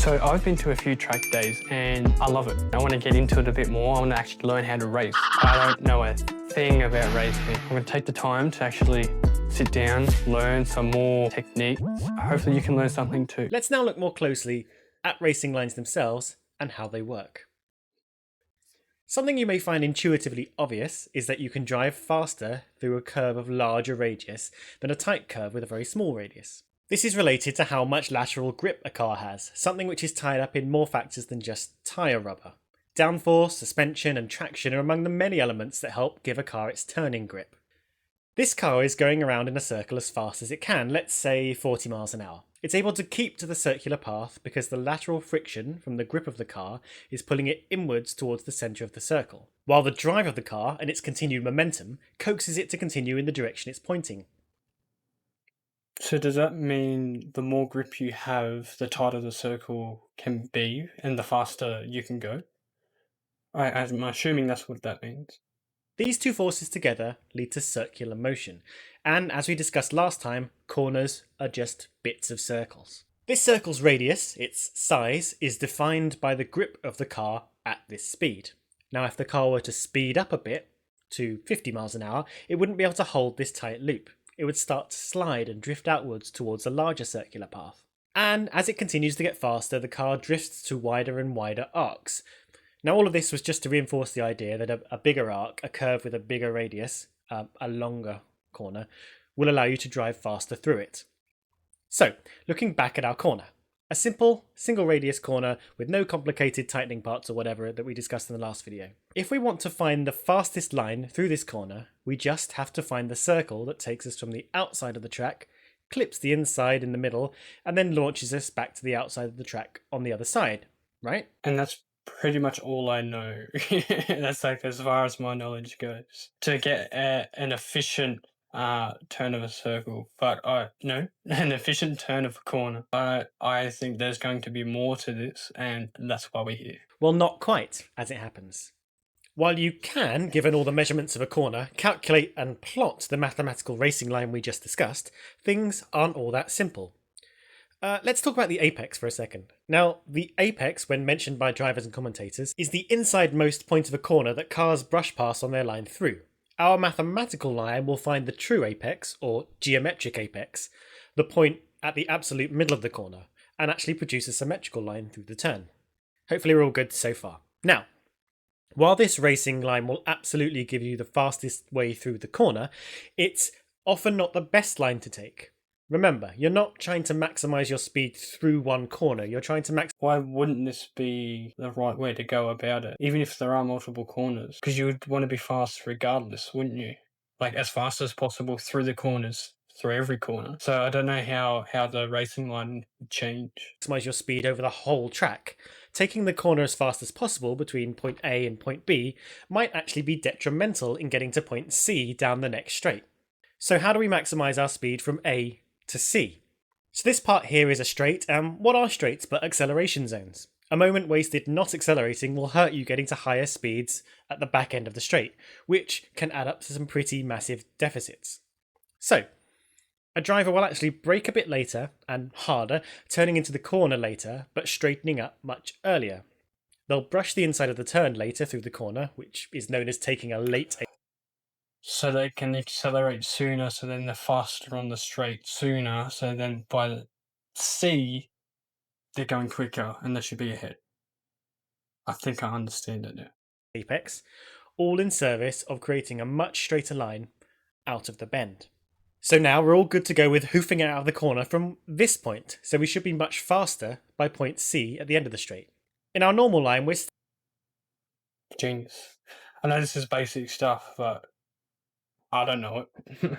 So I've been to a few track days and I love it. I want to get into it a bit more. I want to actually learn how to race. I don't know a thing about racing. I'm going to take the time to actually sit down, learn some more techniques. Hopefully you can learn something too. Let's now look more closely at racing lines themselves and how they work. Something you may find intuitively obvious is that you can drive faster through a curve of larger radius than a tight curve with a very small radius. This is related to how much lateral grip a car has, something which is tied up in more factors than just tyre rubber. Downforce, suspension and traction are among the many elements that help give a car its turning grip. This car is going around in a circle as fast as it can, let's say 40 miles an hour. It's able to keep to the circular path because the lateral friction from the grip of the car is pulling it inwards towards the centre of the circle, while the drive of the car and its continued momentum coaxes it to continue in the direction it's pointing. So does that mean the more grip you have, the tighter the circle can be and the faster you can go? I'm assuming that's what that means. These two forces together lead to circular motion, and as we discussed last time, corners are just bits of circles. This circle's radius, its size, is defined by the grip of the car at this speed. Now if the car were to speed up a bit, to 50 miles an hour, it wouldn't be able to hold this tight loop. It would start to slide and drift outwards towards a larger circular path. And as it continues to get faster, the car drifts to wider and wider arcs. Now all of this was just to reinforce the idea that a bigger arc, a curve with a bigger radius, a longer corner, will allow you to drive faster through it. So, looking back at our corner. A simple, single radius corner with no complicated tightening parts or whatever that we discussed in the last video. If we want to find the fastest line through this corner, we just have to find the circle that takes us from the outside of the track, clips the inside in the middle, and then launches us back to the outside of the track on the other side, right? And that's pretty much all I know. That's like as far as my knowledge goes. To get an efficient turn of a circle, but no, an efficient turn of a corner. But I think there's going to be more to this, and that's why we're here. Well, not quite, as it happens. While you can, given all the measurements of a corner, calculate and plot the mathematical racing line we just discussed, things aren't all that simple. Let's talk about the apex for a second. Now, the apex, when mentioned by drivers and commentators, is the inside-most point of a corner that cars brush past on their line through. Our mathematical line will find the true apex, or geometric apex, the point at the absolute middle of the corner, and actually produce a symmetrical line through the turn. Hopefully we're all good so far. Now, while this racing line will absolutely give you the fastest way through the corner, it's often not the best line to take. Remember, you're not trying to maximise your speed through one corner, you're trying to max. Why wouldn't this be the right way to go about it, even if there are multiple corners? Because you would want to be fast regardless, wouldn't you? Like as fast as possible through the corners, through every corner. So I don't know how the racing line would change. Maximise your speed over the whole track. Taking the corner as fast as possible between point A and point B might actually be detrimental in getting to point C down the next straight. So how do we maximise our speed from A to C? So this part here is a straight, and what are straights but acceleration zones? A moment wasted not accelerating will hurt you getting to higher speeds at the back end of the straight, which can add up to some pretty massive deficits. So, a driver will actually brake a bit later and harder, turning into the corner later, but straightening up much earlier. They'll brush the inside of the turn later through the corner, which is known as taking a late. So they can accelerate sooner, so then they're faster on the straight sooner, so then by the C, they're going quicker and they should be ahead. I think I understand it now. Apex, all in service of creating a much straighter line out of the bend. So now we're all good to go with hoofing it out of the corner from this point, so we should be much faster by point C at the end of the straight. In our normal line, we're Genius. I know this is basic stuff, but I don't know it.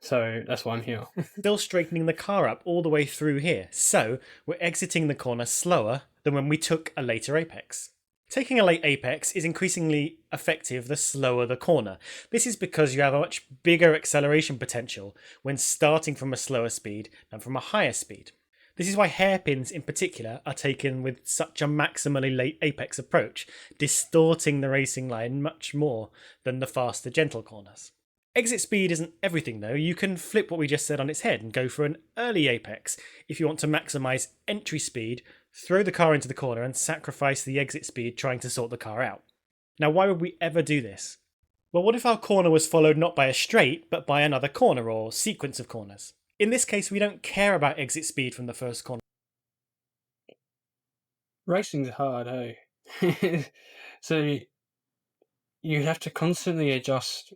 So that's why I'm here. still straightening the car up all the way through here, so we're exiting the corner slower than when we took a later apex. Taking a late apex is increasingly effective the slower the corner. This is because you have a much bigger acceleration potential when starting from a slower speed than from a higher speed. This is why hairpins in particular are taken with such a maximally late apex approach, distorting the racing line much more than the faster gentle corners. Exit speed isn't everything though. You can flip what we just said on its head and go for an early apex if you want to maximise entry speed throw the car into the corner, and sacrifice the exit speed trying to sort the car out. Now, why would we ever do this? Well, what if our corner was followed not by a straight, but by another corner or sequence of corners? In this case, we don't care about exit speed from the first corner. Racing's hard, hey? So you have to constantly adjust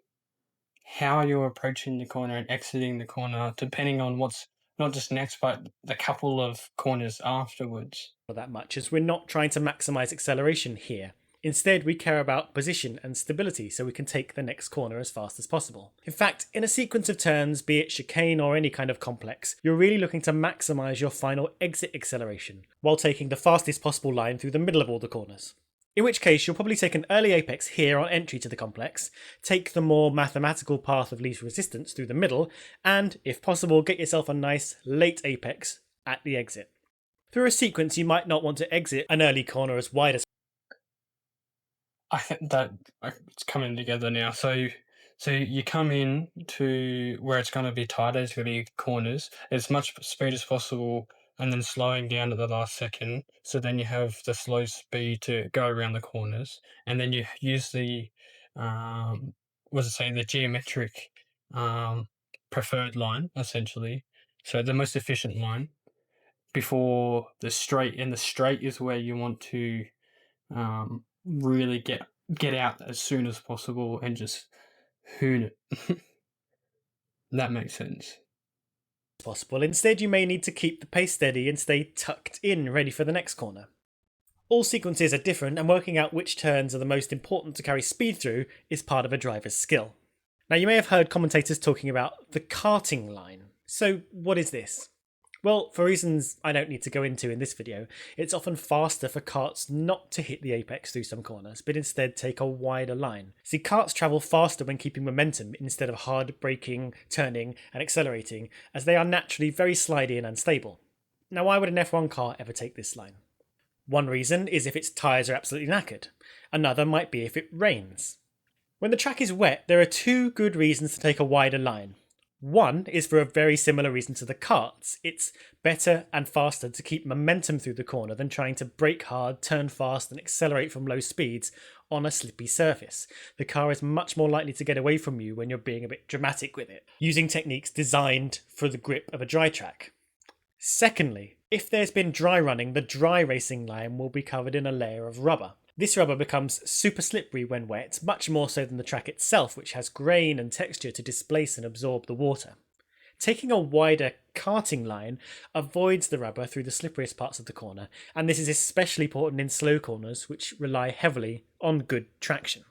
how you're approaching the corner and exiting the corner, depending on what's not just next, but the couple of corners afterwards. That much, as we're not trying to maximize acceleration here. Instead, we care about position and stability so we can take the next corner as fast as possible. In fact, in a sequence of turns, be it chicane or any kind of complex, you're really looking to maximize your final exit acceleration, while taking the fastest possible line through the middle of all the corners. In which case, you'll probably take an early apex here on entry to the complex, take the more mathematical path of least resistance through the middle, and, if possible, get yourself a nice late apex at the exit. Through a sequence, you might not want to exit an early corner as wide as I think that it's coming together now. So you come in to where it's going to be tighter. It's going to be corners as much speed as possible, and then slowing down at the last second. So then you have the slow speed to go around the corners, and then you use the what does it say? The geometric preferred line, essentially. So the most efficient line before the straight, and the straight is where you want to really get out as soon as possible and just hoon it. That makes sense. possible. Instead, you may need to keep the pace steady and stay tucked in, ready for the next corner. All sequences are different, and working out which turns are the most important to carry speed through is part of a driver's skill. Now, you may have heard commentators talking about the karting line. So, what is this? Well, for reasons I don't need to go into in this video, it's often faster for karts not to hit the apex through some corners, but instead take a wider line. See, karts travel faster when keeping momentum instead of hard braking, turning, and accelerating, as they are naturally very slidey and unstable. Now, why would an F1 car ever take this line? One reason is if its tyres are absolutely knackered. Another might be if it rains. When the track is wet, there are two good reasons to take a wider line. One is for a very similar reason to the karts. It's better and faster to keep momentum through the corner than trying to brake hard, turn fast, and accelerate from low speeds on a slippy surface. The car is much more likely to get away from you when you're being a bit dramatic with it, using techniques designed for the grip of a dry track. Secondly, if there's been dry running, the dry racing line will be covered in a layer of rubber. This rubber becomes super slippery when wet, much more so than the track itself, which has grain and texture to displace and absorb the water. Taking a wider karting line avoids the rubber through the slipperiest parts of the corner, and this is especially important in slow corners, which rely heavily on good traction.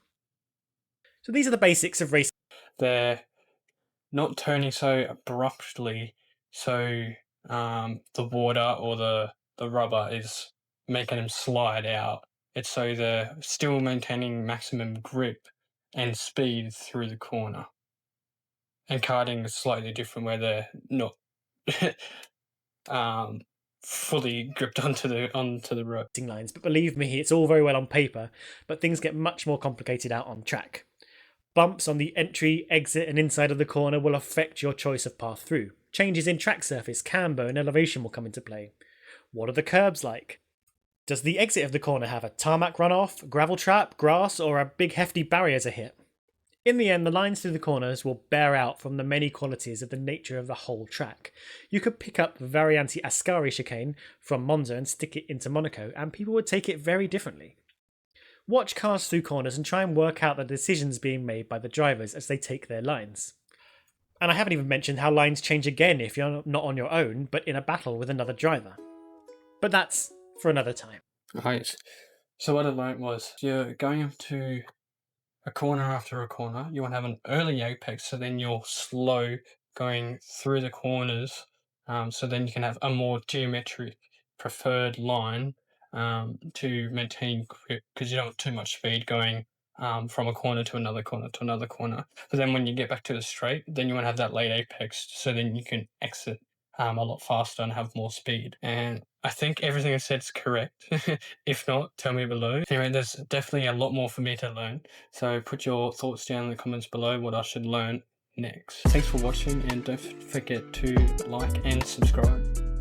So these are the basics of racing. They're not turning so abruptly, so the water or the rubber is making them slide out. It's so they're still maintaining maximum grip and speed through the corner. And karting is slightly different, where they're not fully gripped onto the road. Lines, but believe me, it's all very well on paper, but things get much more complicated out on track. Bumps on the entry, exit, and inside of the corner will affect your choice of path through. Changes in track surface, camber, and elevation will come into play. What are the curbs like? Does the exit of the corner have a tarmac runoff, gravel trap, grass, or a big hefty barrier to hit? In the end, the lines through the corners will bear out from the many qualities of the nature of the whole track. You could pick up the Variante Ascari chicane from Monza and stick it into Monaco, and people would take it very differently. Watch cars through corners and try and work out the decisions being made by the drivers as they take their lines. And I haven't even mentioned how lines change again if you're not on your own, but in a battle with another driver. But that's for another time. Right. So what I learned was, you're going up to a corner after a corner, you want to have an early apex, so then you're slow going through the corners, so then you can have a more geometric preferred line to maintain grip, because you don't want too much speed going from a corner to another corner to another corner. But then when you get back to the straight, then you want to have that late apex, so then you can exit a lot faster and have more speed. And I think everything I said is correct. If not, tell me below. Anyway, there's definitely a lot more for me to learn. So put your thoughts down in the comments below what I should learn next. Thanks for watching, and don't forget to like and subscribe.